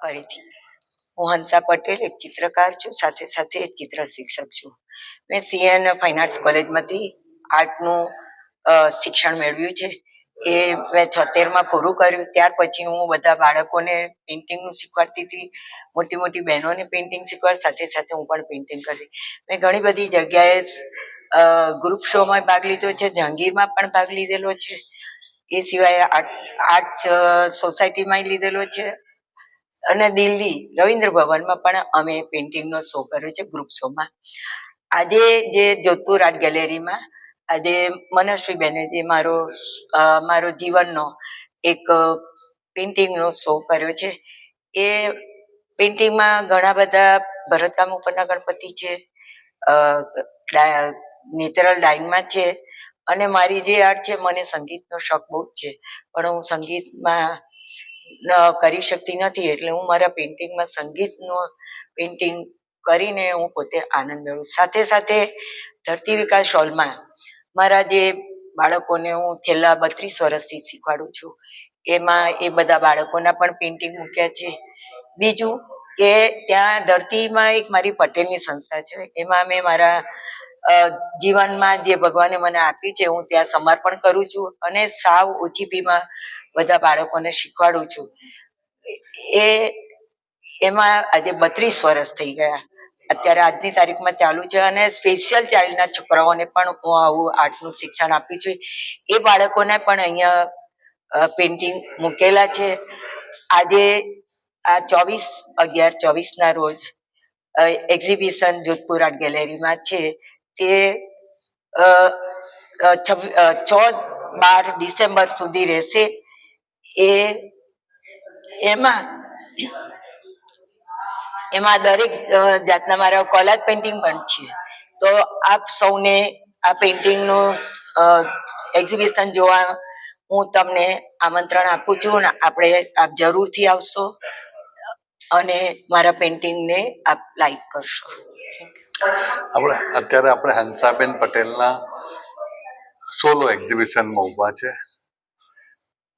ફરીથી હું હંસા પટેલ એક ચિત્રકાર છું, સાથે સાથે ચિત્ર શિક્ષક છું. મેં સીએન ફાઇન આર્ટ્સ કોલેજમાંથી આર્ટનું શિક્ષણ મેળવ્યું છે. એ મેં 76માં પૂરું કર્યું. ત્યાર પછી હું બધા બાળકોને પેઇન્ટિંગનું શીખવાડતી હતી, મોટી મોટી બહેનોને પેઇન્ટિંગ શીખવાડ, સાથે સાથે હું પણ પેઇન્ટિંગ કરતી. મેં ઘણી બધી જગ્યાએ ગ્રુપ શોમાં ભાગ લીધો છે, જહાંગીરમાં પણ ભાગ લીધેલો છે. એ સિવાય આર્ટ સોસાયટીમાં લીધેલો છે, અને દિલ્હી રવિન્દ્ર ભવનમાં પણ અમે પેઇન્ટિંગનો શો કર્યો છે, ગ્રુપ શોમાં. આજે જે જોધપુર આર્ટ ગેલેરીમાં આજે મનસ્વીબેને જે મારો જીવનનો એક પેઇન્ટિંગનો શો કર્યો છે. એ પેઇન્ટિંગમાં ઘણા બધા ભરતકામ ઉપરના ગણપતિ છે, નેચરલ ડાઇંગમાં છે, અને મારી જે આર્ટ છે, મને સંગીતનો શોખ બહુ જ છે, પણ હું સંગીતમાં કરી શકતી નથી. એટલે હું મારા પેઇન્ટિંગમાં સંગીતનો પેઇન્ટિંગ કરીને હું પોતે આનંદ મેળવું. સાથે સાથે ધરતી વિકાસ હોલમાં મારા જે બાળકોને હું છેલ્લા 32 વર્ષથી શીખવાડું છું, એમાં એ બધા બાળકોના પણ પેઇન્ટિંગ મૂક્યા છે. બીજું કે ત્યાં ધરતીમાં એક મારી પટેલની સંસ્થા છે, એમાં મેં મારા જીવનમાં જે ભગવાને મને આપ્યું છે, હું ત્યાં સમર્પણ કરું છું અને સાવ ઓછી ફીમાં બધા બાળકોને શીખવાડું છું. એમાં આજે 32 વર્ષ થઈ ગયા. અત્યારે આજની તારીખમાં ચાલુ છે, અને સ્પેશિયલ ચાઇલ્ડના છોકરાઓને પણ હું આવું આર્ટનું શિક્ષણ આપ્યું છું. એ બાળકોને પણ અહીંયા પેઇન્ટિંગ મૂકેલા છે. આજે આ 24/11/24ના રોજ એક્ઝિબિશન જોધપુર આર્ટ ગેલેરીમાં છે. તે 14-12 ડિસેમ્બર સુધી રહેશે. એમાં દરેક જાતના મારા કોલાજ પેઇન્ટિંગ પણ છે. તો આપ સૌને આ પેઇન્ટિંગનું એક્ઝિબિશન જોવા હું તમને આમંત્રણ આપું છું, અને આપ જરૂરથી આવશો અને મારા પેઇન્ટિંગને આપ લાઈક કરશો. અત્યારે હંસાબેન પટેલના સોલો એક્ઝિબિશનમાં ઊભા છે.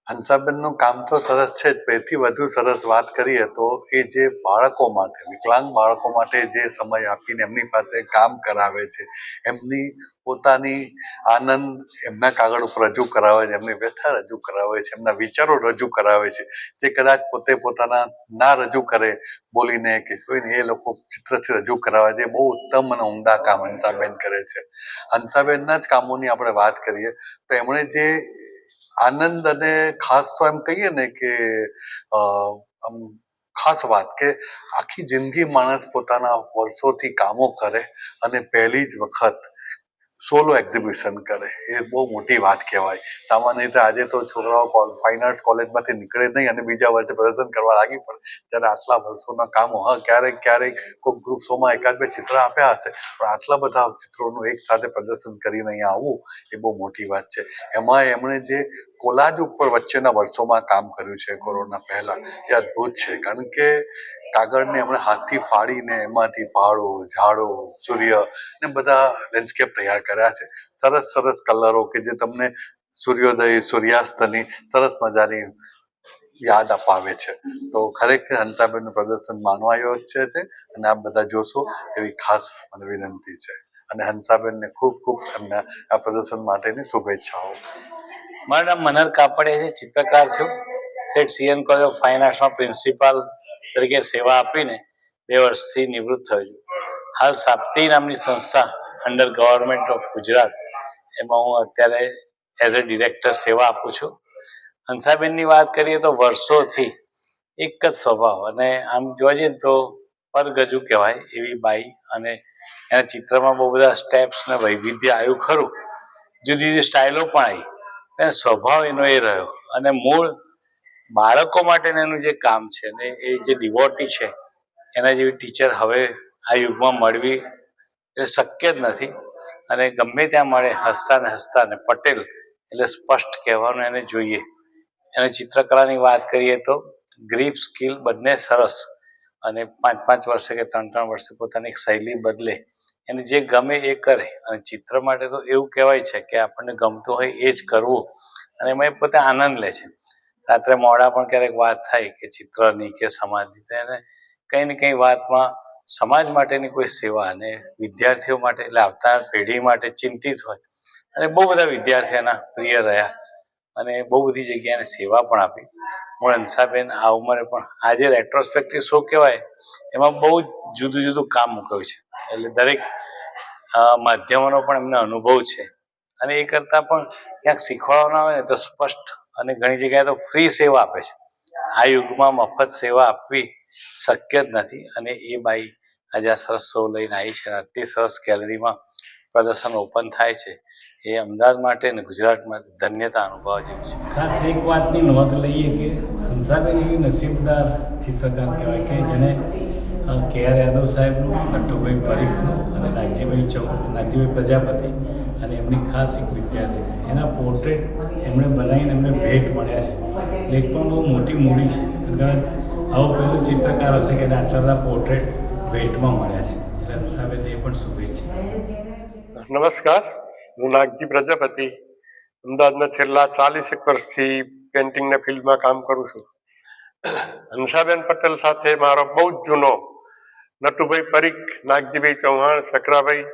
હંસાબેનનું કામ તો સરસ છે જ, એથી વધુ સરસ વાત કરીએ તો એ જે બાળકો માટે, વિકલાંગ બાળકો માટે જે સમય આપીને એમની પાસે કામ કરાવે છે, એમની પોતાની આનંદ એમના કાગળ ઉપર રજૂ કરાવે છે, એમની વ્યથા રજૂ કરાવે છે, એમના વિચારો રજૂ કરાવે છે, જે કદાચ પોતે પોતાના ના રજૂ કરે બોલીને કે જોઈને, એ લોકો ચિત્રથી રજૂ કરાવે છે. બહુ ઉત્તમ અને ઉમદા કામ હંસાબેન કરે છે. હંસાબેનના જ કામોની આપણે વાત કરીએ તો એમણે જે આનંદ, અને ખાસ તો એમ કહીએ ને કે ખાસ વાત કે આખી જિંદગી માણસ પોતાના વર્ષોથી કામો કરે અને પહેલી જ વખત સોલો એક્ઝિબિશન કરે, એ બહુ મોટી વાત કહેવાય. સામાન્ય રીતે આજે તો છોકરાઓ ફાઇન આર્ટ્સ કોલેજમાંથી નીકળે નહીં અને બીજા વર્ષે પ્રદર્શન કરવા લાગી પડે, ત્યારે આટલા વર્ષોના કામો, ક્યારેક કોઈ ગ્રુપ શોમાં 1-2 ચિત્ર આપ્યા હશે, પણ આટલા બધા ચિત્રોનું એક સાથે પ્રદર્શન કરીને અહીંયા આવવું એ બહુ મોટી વાત છે. એમાં એમણે જે કોલાજ ઉપર વચ્ચેના વર્ષોમાં કામ કર્યું છે કોરોના પહેલા, એ અદ્ભુત છે. કારણ કે કાગળને એમણે હાથથી ફાડીને એમાંથી પહાડો, ઝાડો, સૂર્ય ને બધા લેન્ડસ્કેપ તૈયાર કર્યા છે. સરસ સરસ કલરો કે જે તમને સૂર્યોદય, સૂર્યાસ્તની સરસ મજાની યાદ અપાવે છે. તો ખરેખર હંસાબેનનું પ્રદર્શન માનવા યોગ્ય છે, અને આપ બધા જોશો એવી ખાસ મને વિનંતી છે. અને હંસાબેનને ખૂબ ખૂબ એમના આ પ્રદર્શન માટેની શુભેચ્છાઓ. મારું નામ મનહર કાપડિયા છે, ચિત્રકાર છું. Seth C N college of fine આર્ટ્સમાં પ્રિન્સિપાલ તરીકે સેવા આપીને 2 વર્ષથી નિવૃત્ત થયો છું. હાલ સાપ્તી નામની સંસ્થા અંડર ગવર્મેન્ટ ઓફ ગુજરાત, એમાં હું અત્યારે એઝ અ ડિરેક્ટર સેવા આપું છું. હંસાબેનની વાત કરીએ તો વર્ષોથી એક જ સ્વભાવ, અને આમ જોવા જઈએ તો પરગજુ કહેવાય એવી બાઈ, અને એના ચિત્રમાં બહુ બધા સ્ટેપ્સ ને વૈવિધ્ય આવ્યું ખરું, જુદી જુદી સ્ટાઇલો પણ આવી, અને સ્વભાવ એનો એ રહ્યો. અને મૂળ બાળકો માટેનું એનું જે કામ છે ને, એ જે ડિવોટી છે, એના જેવી ટીચર હવે આ યુગમાં મળવી એ શક્ય જ નથી. અને ગમે ત્યાં મળે હસતા ને પટેલ એટલે સ્પષ્ટ કહેવાનું એને જોઈએ. એને ચિત્રકલાની વાત કરીએ તો ગ્રીપ સ્કિલ બંને સરસ, અને 5-5 વર્ષે કે 3-3 વર્ષે પોતાની શૈલી બદલે, એને જે ગમે એ કરે. અને ચિત્ર માટે તો એવું કહેવાય છે કે આપણને ગમતું હોય એ જ કરવું, અને એમાં એ પોતે આનંદ લે છે. રાત્રે મોડા પણ ક્યારેક વાત થાય કે ચિત્રની કે સમાજની, તેને કંઈ ને કંઈ વાતમાં સમાજ માટેની કોઈ સેવા અને વિદ્યાર્થીઓ માટે એટલે આવતા પેઢી માટે ચિંતિત હોય. અને બહુ બધા વિદ્યાર્થીઓ એના પ્રિય રહ્યા અને બહુ બધી જગ્યાએ સેવા પણ આપી. હું હંસાબેન આ ઉંમરે પણ આજે રેટ્રોસ્પેક્ટિવ શો કહેવાય એમાં બહુ જ જુદું જુદું કામ મૂક્યું છે. એટલે દરેક માધ્યમોનો પણ એમને અનુભવ છે અને એ કરતાં પણ ક્યાંક શીખવાડવાના હોય ને તો સ્પષ્ટ અને ઘણી જગ્યાએ તો ફ્રી સેવા આપે છે. આ યુગમાં મફત સેવા આપવી શક્ય જ નથી અને એ બાઈ આજે આ સરસ શો લઈને આવી છે. આટલી સરસ ગેલેરીમાં પ્રદર્શન ઓપન થાય છે એ અમદાવાદ માટે અને ગુજરાત માટે ધન્યતા અનુભવવા જેવી છે. ખાસ એક વાતની નોંધ લઈએ કે હંસાબેન એવી નસીબદાર ચિત્રકાર કહેવાય કે જેને KR યાદવ સાહેબનું, નટુભાઈ પરીખનું અને નાગજીભાઈ પ્રજાપતિ અને એમની ખાસ એક વિદ્યાર્થી એના પોર્ટ્રેટ એમણે બનાવીને એમને ભેટ મળ્યા છે. લેખ પણ બહુ મોટી મૂડી છે. કદાચ આવું પહેલું ચિત્રકાર હશે કે આટલા બધા પોર્ટ્રેટ ભેટમાં મળ્યા છે. એટલે હંસાબેનને એ પણ શુભેચ્છા. નમસ્કાર, હું નાગજી પ્રજાપતિ અમદાવાદમાં છેલ્લા 40 વર્ષથી પેઇન્ટિંગના ફિલ્ડમાં કામ કરું છું. હંસાબેન પટેલ સાથે મારો બહુ જ જૂનો, નટુભાઈ પરીખ, નાગજીભાઈ ચૌહાણ, શકરાભાઈ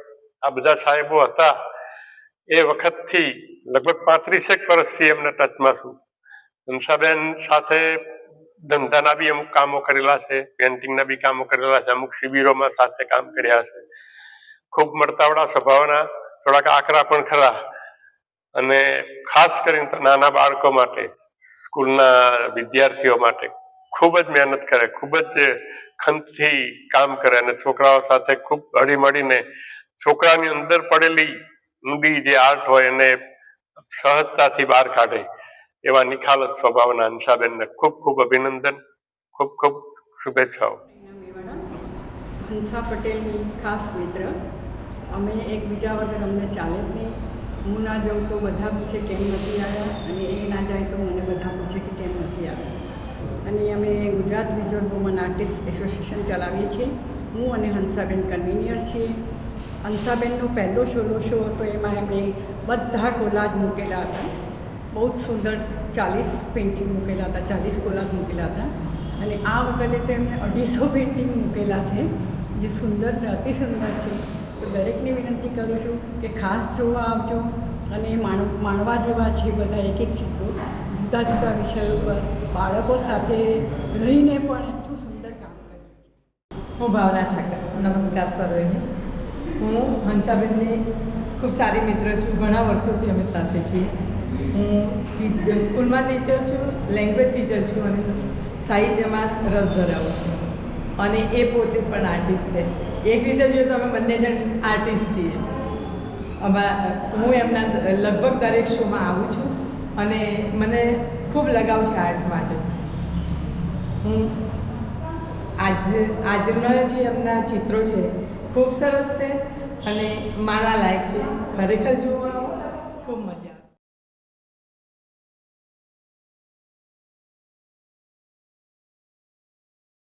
આ બધા સાહેબો હતા એ વખતથી લગભગ 35 વર્ષથી એમના ટચમાં છું. હંસાબેન સાથે ધંધાના બી અમુક કામો કરેલા છે, પેઇન્ટિંગના બી કામો કરેલા છે, અમુક શિબિરોમાં સાથે કામ કર્યા છે. ખૂબ મળતાવડા સ્વભાવના, થોડાક આકરા પણ ખરા અને ખાસ કરીને તો નાના બાળકો માટે, સ્કૂલના વિદ્યાર્થીઓ માટે ખૂબ જ મહેનત કરે, ખૂબ જ ખંતથી કામ કરે અને છોકરાઓ સાથે ખૂબ હળીમળીને છોકરાની અંદર પડેલી ઊંડી જે આર્ટ હોય એને સહજતાથી બહાર કાઢે એવા નિખાલસ સ્વભાવના હંસાબેનને ખૂબ ખૂબ અભિનંદન, ખૂબ ખૂબ શુભેચ્છાઓ. હંસા પટેલની ખાસ મિત્ર. અમે એકબીજા વગર અમને ચાલે જ નહીં. હું ના જાઉં તો બધા પૂછે કેમ નથી આવ્યા અને એ ના જાય તો મને બધા પૂછે કે કેમ નથી આવ્યા. અને અમે Gujarat visual woman artist association ચલાવીએ છીએ. હું અને હંસાબેન કન્વીનિયર છીએ. હંસાબેનનો પહેલો સોલો શો હતો, એમાં એમણે બધા કોલાજ મૂકેલા હતા. બહુ જ સુંદર 40 પેઇન્ટિંગ મૂકેલા હતા, 40 કોલાજ મૂકેલા હતા. અને આ વખતે તો એમને 250 પેઇન્ટિંગ મૂકેલા છે, જે સુંદર ને અતિ સુંદર છે. તો દરેકને વિનંતી કરું છું કે ખાસ જોવા આવજો અને માણવા જેવા છે બધા એક એક ચિત્રો, જુદા જુદા વિષયો પર બાળકો સાથે રહીને પણ એટલું સુંદર કામ કરે છે. હું ભાવના ઠાકર. નમસ્કાર સર્વેને. હું હંસાબેનની ખૂબ સારી મિત્ર છું. ઘણા વર્ષોથી અમે સાથે છીએ. હું સ્કૂલમાં ટીચર છું, લેંગ્વેજ ટીચર છું અને સાહિત્યમાં રસ ધરાવું છું. અને એ પોતે પણ આર્ટિસ્ટ છે. એક રીતે જોઈએ તો અમે બંને જણ આર્ટિસ્ટ છીએ. હું એમના લગભગ દરેક શોમાં આવું છું અને મને ખૂબ લગાવ છે આર્ટ માટે. હું આજના જે એમના ચિત્રો છે ખૂબ સરસ છે અને માણવા લાયક છે. ખરેખર જુઓ